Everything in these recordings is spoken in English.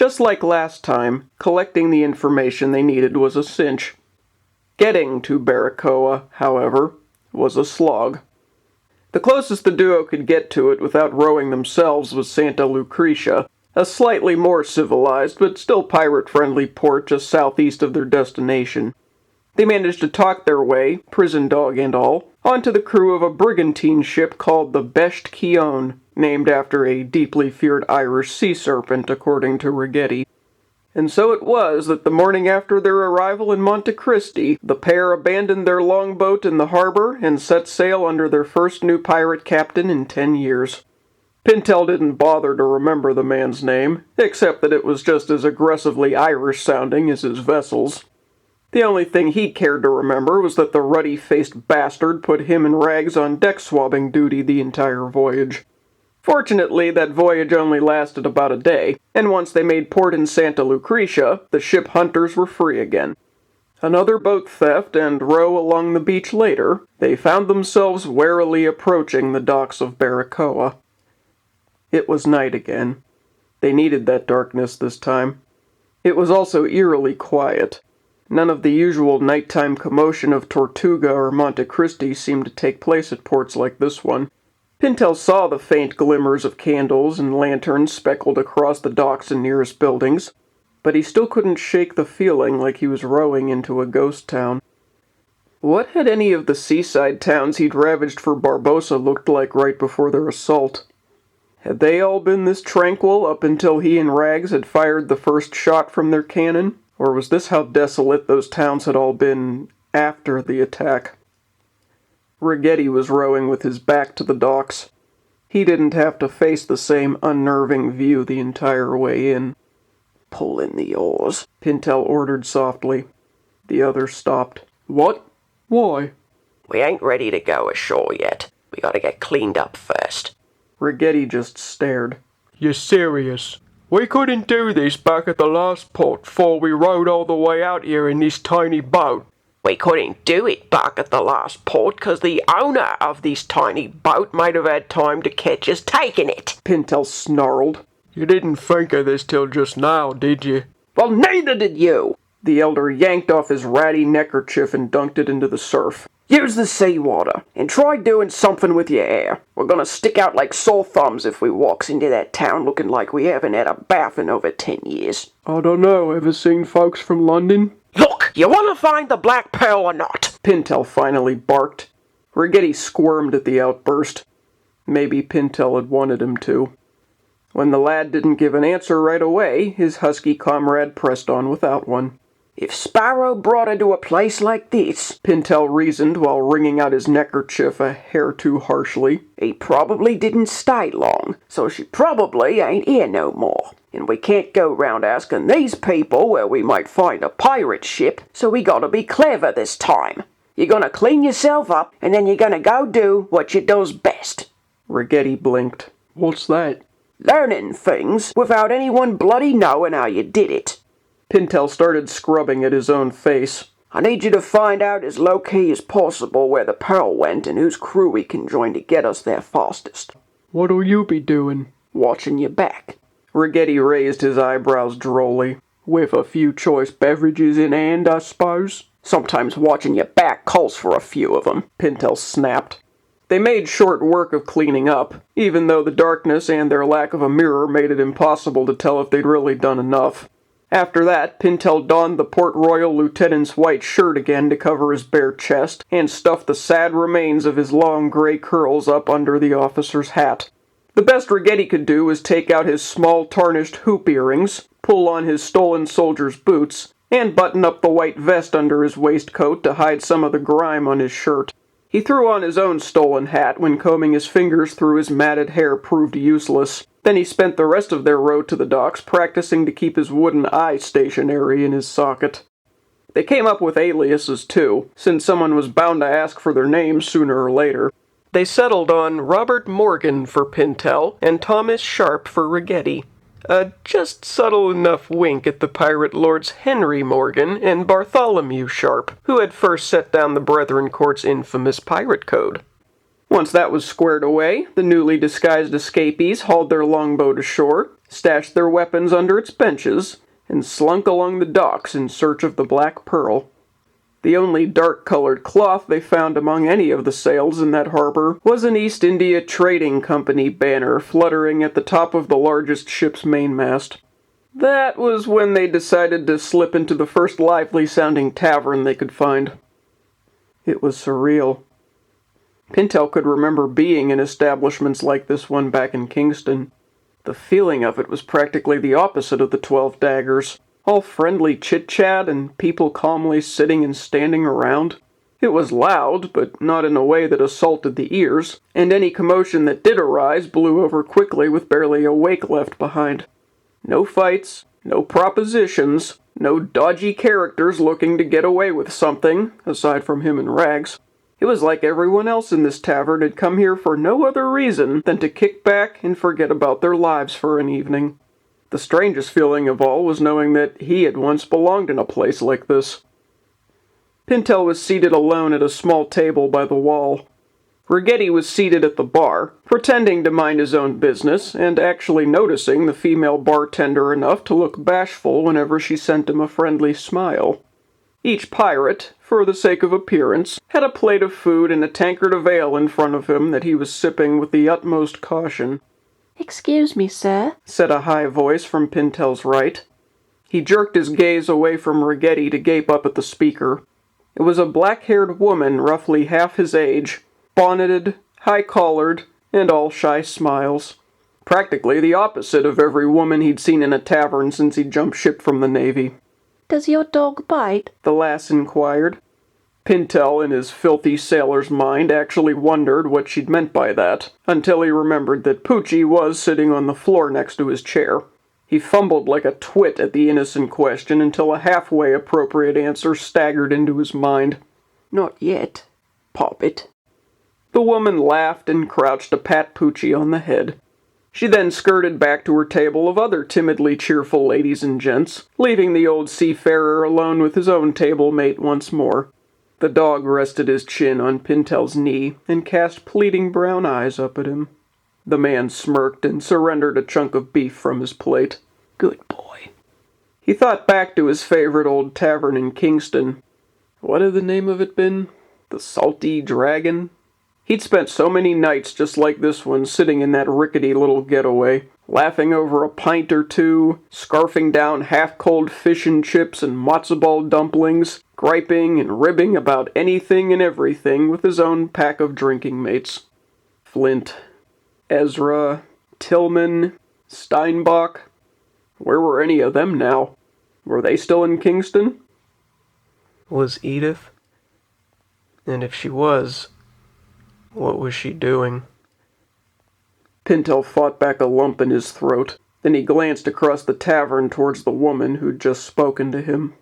Just like last time, collecting the information they needed was a cinch. Getting to Baracoa, however, was a slog. The closest the duo could get to it without rowing themselves was Santa Lucretia, a slightly more civilized but still pirate-friendly port just southeast of their destination. They managed to talk their way, prison dog and all, onto the crew of a brigantine ship called the Besht Keown, named after a deeply feared Irish sea serpent, according to Ragetti. And so it was that the morning after their arrival in Monte Cristi, the pair abandoned their longboat in the harbor and set sail under their first new pirate captain in 10 years. Pintel didn't bother to remember the man's name, except that it was just as aggressively Irish-sounding as his vessel's. The only thing he cared to remember was that the ruddy-faced bastard put him and Rags on deck-swabbing duty the entire voyage. Fortunately, that voyage only lasted about a day, and once they made port in Santa Lucretia, the ship hunters were free again. Another boat theft and row along the beach later, they found themselves warily approaching the docks of Baracoa. It was night again. They needed that darkness this time. It was also eerily quiet. None of the usual nighttime commotion of Tortuga or Monte Cristi seemed to take place at ports like this one. Pintel saw the faint glimmers of candles and lanterns speckled across the docks and nearest buildings, but he still couldn't shake the feeling like he was rowing into a ghost town. What had any of the seaside towns he'd ravaged for Barbossa looked like right before their assault? Had they all been this tranquil up until he and Rags had fired the first shot from their cannon? Or was this how desolate those towns had all been after the attack? Ragetti was rowing with his back to the docks. He didn't have to face the same unnerving view the entire way in. "Pull in the oars," Pintel ordered softly. The other stopped. "What? Why?" "We ain't ready to go ashore yet. We gotta get cleaned up first." Ragetti just stared. "You're serious? We couldn't do this back at the last port before we rowed all the way out here in this tiny boat." "We couldn't do it back at the last port because the owner of this tiny boat might have had time to catch us taking it," Pintel snarled. "You didn't think of this till just now, did you?" "Well, neither did you!" The elder yanked off his ratty neckerchief and dunked it into the surf. "Use the seawater, and try doing something with your hair. We're gonna stick out like sore thumbs if we walks into that town looking like we haven't had a bath in over 10 years. "I don't know, ever seen folks from London?" "Look, you wanna find the Black Pearl or not?" Pintel finally barked. Ragetti squirmed at the outburst. Maybe Pintel had wanted him to. When the lad didn't give an answer right away, his husky comrade pressed on without one. "If Sparrow brought her to a place like this," Pintel reasoned while wringing out his neckerchief a hair too harshly, "he probably didn't stay long, so she probably ain't here no more. And we can't go round asking these people where we might find a pirate ship, so we gotta be clever this time. You're gonna clean yourself up, and then you're gonna go do what you does best." Ragetti blinked. "What's that?" "Learning things without anyone bloody knowing how you did it." Pintel started scrubbing at his own face. "I need you to find out as low-key as possible where the Pearl went and whose crew we can join to get us there fastest." "What'll you be doing?" "Watching your back." Ragetti raised his eyebrows drolly. "With a few choice beverages in hand, I suppose?" "Sometimes watching your back calls for a few of them," Pintel snapped. They made short work of cleaning up, even though the darkness and their lack of a mirror made it impossible to tell if they'd really done enough. After that, Pintel donned the Port Royal lieutenant's white shirt again to cover his bare chest, and stuffed the sad remains of his long gray curls up under the officer's hat. The best Ragetti could do was take out his small tarnished hoop earrings, pull on his stolen soldier's boots, and button up the white vest under his waistcoat to hide some of the grime on his shirt. He threw on his own stolen hat when combing his fingers through his matted hair proved useless. Then he spent the rest of their road to the docks practicing to keep his wooden eye stationary in his socket. They came up with aliases, too, since someone was bound to ask for their names sooner or later. They settled on Robert Morgan for Pintel and Thomas Sharp for Ragetti. A just subtle enough wink at the pirate lords Henry Morgan and Bartholomew Sharp, who had first set down the Brethren Court's infamous pirate code. Once that was squared away, the newly disguised escapees hauled their longboat ashore, stashed their weapons under its benches, and slunk along the docks in search of the Black Pearl. The only dark-colored cloth they found among any of the sails in that harbor was an East India Trading Company banner fluttering at the top of the largest ship's mainmast. That was when they decided to slip into the first lively-sounding tavern they could find. It was surreal. Pintel could remember being in establishments like this one back in Kingston. The feeling of it was practically the opposite of the 12 Daggers. All friendly chit-chat and people calmly sitting and standing around. It was loud, but not in a way that assaulted the ears, and any commotion that did arise blew over quickly with barely a wake left behind. No fights, no propositions, no dodgy characters looking to get away with something, aside from him and Rags. It was like everyone else in this tavern had come here for no other reason than to kick back and forget about their lives for an evening. The strangest feeling of all was knowing that he had once belonged in a place like this. Pintel was seated alone at a small table by the wall. Ragetti was seated at the bar, pretending to mind his own business, and actually noticing the female bartender enough to look bashful whenever she sent him a friendly smile. Each pirate, for the sake of appearance, had a plate of food and a tankard of ale in front of him that he was sipping with the utmost caution. "Excuse me, sir," said a high voice from Pintel's right. He jerked his gaze away from Ragetti to gape up at the speaker. It was a black-haired woman roughly half his age, bonneted, high-collared, and all shy smiles. Practically the opposite of every woman he'd seen in a tavern since he jumped ship from the Navy. "Does your dog bite?" the lass inquired. Pintel, in his filthy sailor's mind, actually wondered what she'd meant by that, until he remembered that Poochie was sitting on the floor next to his chair. He fumbled like a twit at the innocent question until a halfway appropriate answer staggered into his mind. "Not yet, Poppet." The woman laughed and crouched to pat Poochie on the head. She then skirted back to her table of other timidly cheerful ladies and gents, leaving the old seafarer alone with his own table mate once more. The dog rested his chin on Pintel's knee and cast pleading brown eyes up at him. The man smirked and surrendered a chunk of beef from his plate. Good boy. He thought back to his favorite old tavern in Kingston. What had the name of it been? The Salty Dragon? He'd spent so many nights just like this one sitting in that rickety little getaway, laughing over a pint or two, scarfing down half-cold fish and chips and matzo ball dumplings, griping and ribbing about anything and everything with his own pack of drinking mates. Flint, Ezra, Tillman, Steinbach. Where were any of them now? Were they still in Kingston? Was Edith? And if she was, what was she doing? Pintel fought back a lump in his throat. Then he glanced across the tavern towards the woman who'd just spoken to him.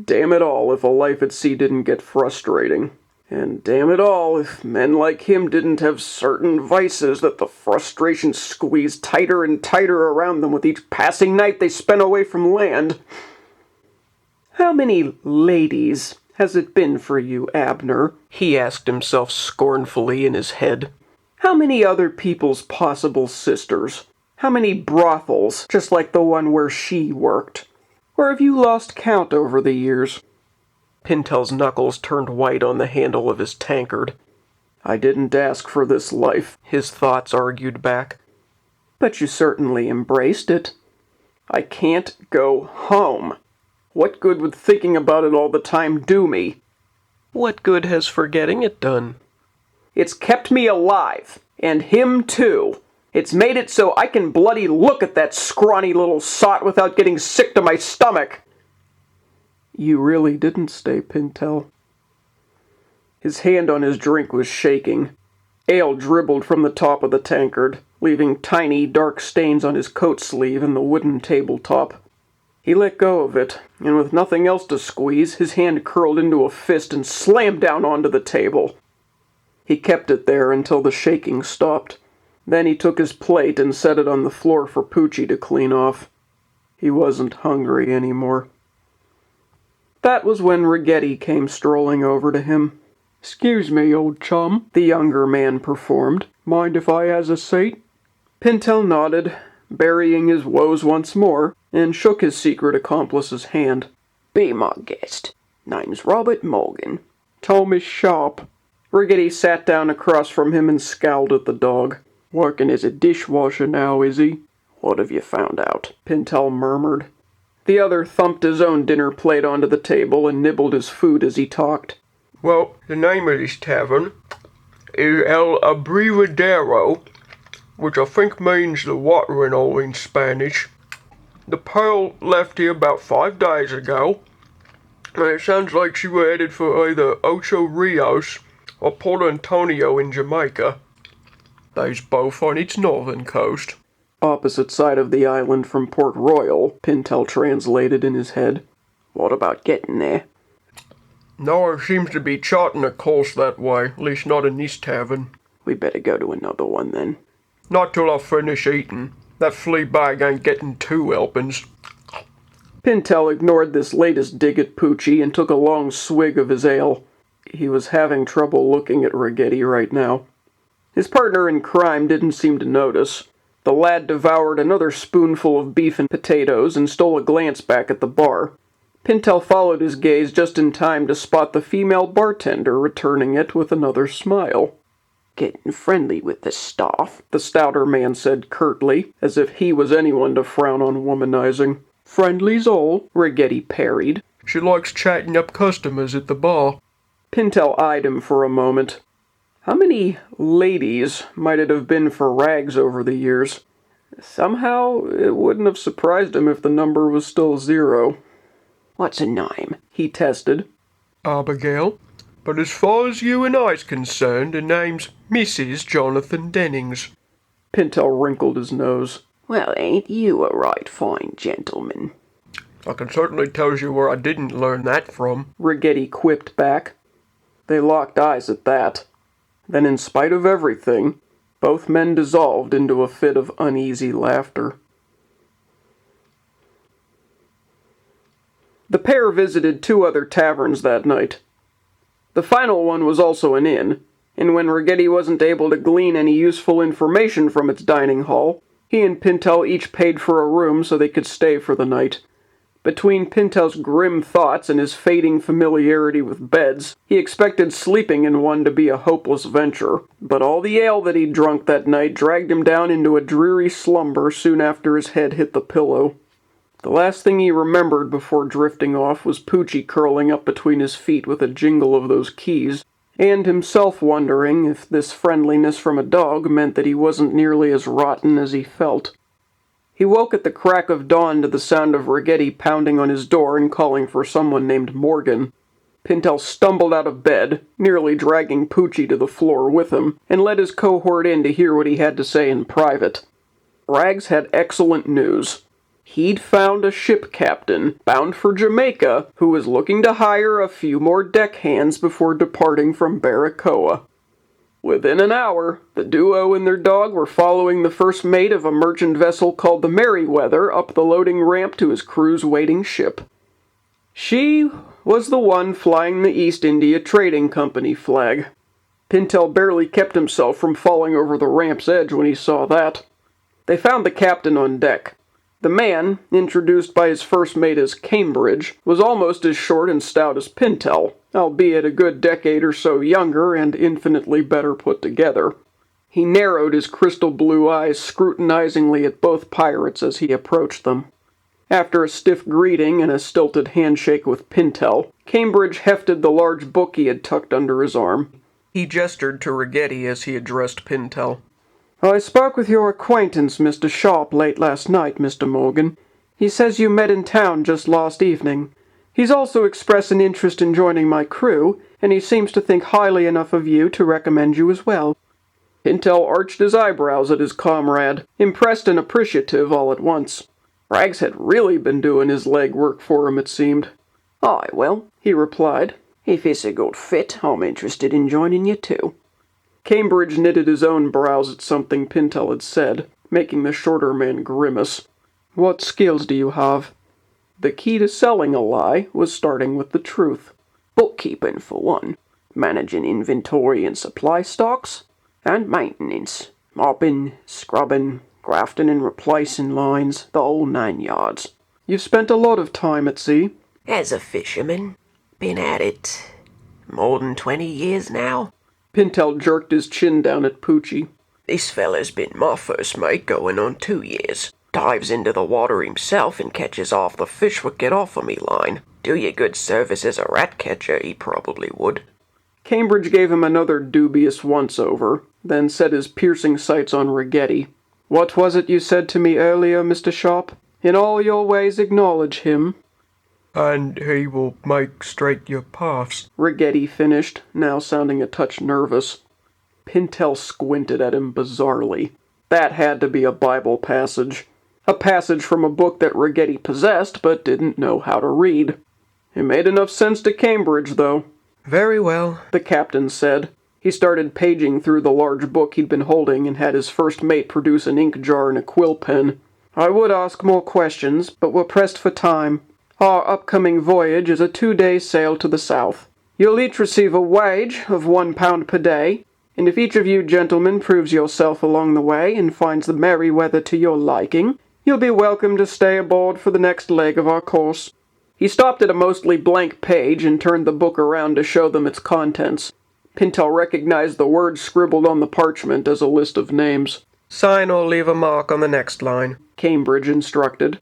Damn it all if a life at sea didn't get frustrating. And damn it all if men like him didn't have certain vices that the frustration squeezed tighter and tighter around them with each passing night they spent away from land. How many ladies has it been for you, Abner? He asked himself scornfully in his head. How many other people's possible sisters? How many brothels, just like the one where she worked? Or have you lost count over the years? Pintel's knuckles turned white on the handle of his tankard. I didn't ask for this life, his thoughts argued back. But you certainly embraced it. I can't go home. What good would thinking about it all the time do me? What good has forgetting it done? It's kept me alive, and him too. It's made it so I can bloody look at that scrawny little sot without getting sick to my stomach. You really didn't stay, Pintel. His hand on his drink was shaking. Ale dribbled from the top of the tankard, leaving tiny, dark stains on his coat sleeve and the wooden tabletop. He let go of it, and with nothing else to squeeze, his hand curled into a fist and slammed down onto the table. He kept it there until the shaking stopped. Then he took his plate and set it on the floor for Poochie to clean off. He wasn't hungry anymore. That was when Ragetti came strolling over to him. "'Excuse me, old chum," the younger man performed. "Mind if I has a seat?" Pintel nodded, burying his woes once more, and shook his secret accomplice's hand. Be my guest. Name's Robert Morgan. Thomas Sharp. Ragetti sat down across from him and scowled at the dog. Working as a dishwasher now, is he? What have you found out? Pintel murmured. The other thumped his own dinner plate onto the table and nibbled his food as he talked. Well, the name of this tavern is El Abrevadero, which I think means the watering hole in Spanish. The Pearl left here about 5 days ago, and it sounds like she was headed for either Ocho Rios or Puerto Antonio in Jamaica. They's both on its northern coast. Opposite side of the island from Port Royal, Pintel translated in his head. What about getting there? No one seems to be charting a course that way, at least not in this tavern. We better go to another one then. Not till I finish eating. That flea bag ain't getting 2 helpings. Pintel ignored this latest dig at Poochie and took a long swig of his ale. He was having trouble looking at Ragetti right now. His partner in crime didn't seem to notice. The lad devoured another spoonful of beef and potatoes and stole a glance back at the bar. Pintel followed his gaze just in time to spot the female bartender returning it with another smile. Getting friendly with the staff, the stouter man said curtly, as if he was anyone to frown on womanizing. Friendly's all, Ragetti parried. She likes chatting up customers at the bar. Pintel eyed him for a moment. How many ladies might it have been for Rags over the years? Somehow, it wouldn't have surprised him if the number was still 0. What's a name? He tested. Abigail. But as far as you and I's concerned, her name's Mrs. Jonathan Dennings. Pintel wrinkled his nose. Well, ain't you a right fine gentleman? I can certainly tell you where I didn't learn that from, Ragetti quipped back. They locked eyes at that. Then, in spite of everything, both men dissolved into a fit of uneasy laughter. The pair visited 2 other taverns that night. The final one was also an inn, and when Ragetti wasn't able to glean any useful information from its dining hall, he and Pintel each paid for a room so they could stay for the night. Between Pintel's grim thoughts and his fading familiarity with beds, he expected sleeping in one to be a hopeless venture, but all the ale that he'd drunk that night dragged him down into a dreary slumber soon after his head hit the pillow. The last thing he remembered before drifting off was Poochie curling up between his feet with a jingle of those keys, and himself wondering if this friendliness from a dog meant that he wasn't nearly as rotten as he felt. He woke at the crack of dawn to the sound of Ragetti pounding on his door and calling for someone named Morgan. Pintel stumbled out of bed, nearly dragging Poochie to the floor with him, and let his cohort in to hear what he had to say in private. Rags had excellent news. He'd found a ship captain, bound for Jamaica, who was looking to hire a few more deckhands before departing from Baracoa. Within an hour, the duo and their dog were following the first mate of a merchant vessel called the Merryweather up the loading ramp to his crew's waiting ship. She was the one flying the East India Trading Company flag. Pintel barely kept himself from falling over the ramp's edge when he saw that. They found the captain on deck. The man, introduced by his first mate as Cambridge, was almost as short and stout as Pintel, albeit a good decade or so younger and infinitely better put together. He narrowed his crystal blue eyes scrutinizingly at both pirates as he approached them. After a stiff greeting and a stilted handshake with Pintel, Cambridge hefted the large book he had tucked under his arm. He gestured to Ragetti as he addressed Pintel. "I spoke with your acquaintance, Mr. Sharp, late last night, Mr. Morgan. He says you met in town just last evening. He's also expressed an interest in joining my crew, and he seems to think highly enough of you to recommend you as well." Pintel arched his eyebrows at his comrade, impressed and appreciative all at once. Rags had really been doing his legwork for him, it seemed. "Aye, well," he replied, "if it's a good fit, I'm interested in joining you too." Cambridge knitted his own brows at something Pintel had said, making the shorter man grimace. "What skills do you have?" The key to selling a lie was starting with the truth. "Bookkeeping, for one. Managing inventory and supply stocks. And maintenance. Mopping, scrubbing, grafting and replacing lines, the whole 9 yards. You've spent a lot of time at sea. As a fisherman, been at it more than 20 years now. Pintel jerked his chin down at Poochie. This fella's been my first mate going on 2 years. Dives into the water himself and catches off the fish what get off of me line. Do you good service as a rat catcher, he probably would. Cambridge gave him another dubious once-over, then set his piercing sights on Ragetti. What was it you said to me earlier, Mr. Sharp? In all your ways acknowledge him. And he will make straight your paths. Ragetti finished, now sounding a touch nervous. Pintel squinted at him bizarrely. That had to be a Bible passage. A passage from a book that Ragetti possessed but didn't know how to read. It made enough sense to Cambridge, though. Very well, The captain said. He started paging through the large book he'd been holding and had his first mate produce an ink jar and a quill pen. I would ask more questions, but we're pressed for time. Our upcoming voyage is a 2-day sail to the south. You'll each receive a wage of £1 per day, and if each of you gentlemen proves yourself along the way and finds the merry weather to your liking, you'll be welcome to stay aboard for the next leg of our course. He stopped at a mostly blank page and turned the book around to show them its contents. Pintel recognized the words scribbled on the parchment as a list of names. Sign or leave a mark on the next line, Cambridge instructed.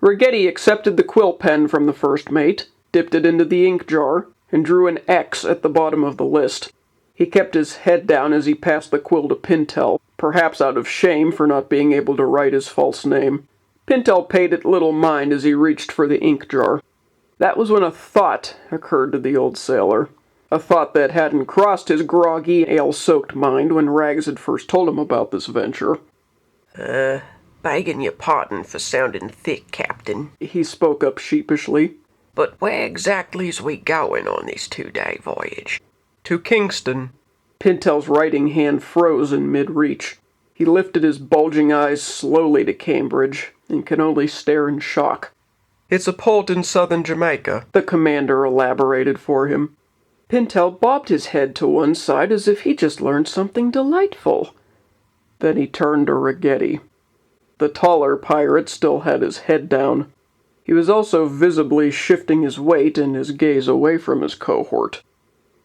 Ragetti accepted the quill pen from the first mate, dipped it into the ink jar, and drew an X at the bottom of the list. He kept his head down as he passed the quill to Pintel, perhaps out of shame for not being able to write his false name. Pintel paid it little mind as he reached for the ink jar. That was when a thought occurred to the old sailor. A thought that hadn't crossed his groggy, ale-soaked mind when Rags had first told him about this venture. Begging your pardon for sounding thick, Captain, He spoke up sheepishly. but where exactly's we going on this 2-day voyage? to Kingston. Pintel's writing hand froze in mid-reach. He lifted his bulging eyes slowly to Cambridge and could only stare in shock. It's a port in southern Jamaica. The commander elaborated for him. Pintel bobbed his head to one side as if he just learned something delightful. Then he turned to Ragetti. The taller pirate still had his head down. He was also visibly shifting his weight and his gaze away from his cohort.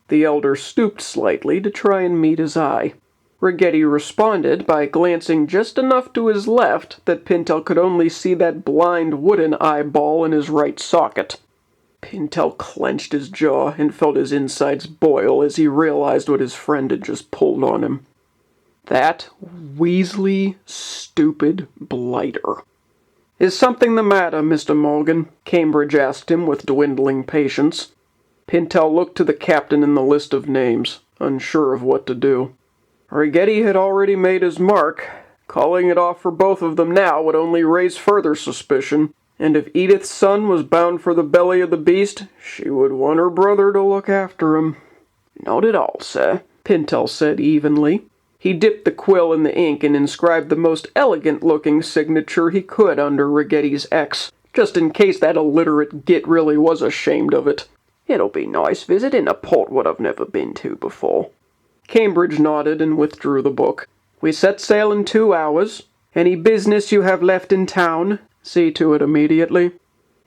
The elder stooped slightly to try and meet his eye. Ragetti responded by glancing just enough to his left that Pintel could only see that blind wooden eyeball in his right socket. Pintel clenched his jaw and felt his insides boil as he realized what his friend had just pulled on him. That weaselly, stupid blighter. Is something the matter, Mr. Morgan? Cambridge asked him with dwindling patience. Pintel looked to the captain in the list of names, unsure of what to do. Ragetti had already made his mark. Calling it off for both of them now would only raise further suspicion, and if Edith's son was bound for the belly of the beast, she would want her brother to look after him. Not at all, sir, Pintel said evenly. He dipped the quill in the ink and inscribed the most elegant-looking signature he could under Ragetti's X, just in case that illiterate git really was ashamed of it. It'll be nice visiting a port what I've never been to before. Cambridge nodded and withdrew the book. We set sail in 2 hours. Any business you have left in town, see to it immediately.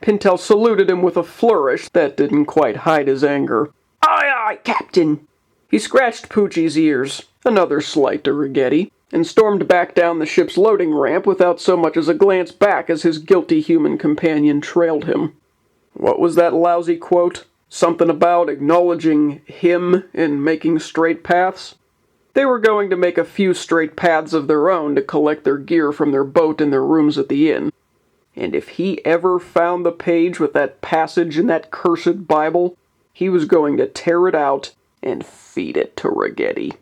Pintel saluted him with a flourish that didn't quite hide his anger. Aye, aye, Captain. He scratched Poochie's ears, another slight to Ragetti, and stormed back down the ship's loading ramp without so much as a glance back as his guilty human companion trailed him. What was that lousy quote? Something about acknowledging him in making straight paths? They were going to make a few straight paths of their own to collect their gear from their boat and their rooms at the inn. And if he ever found the page with that passage in that cursed Bible, he was going to tear it out and feed it to Ragetti.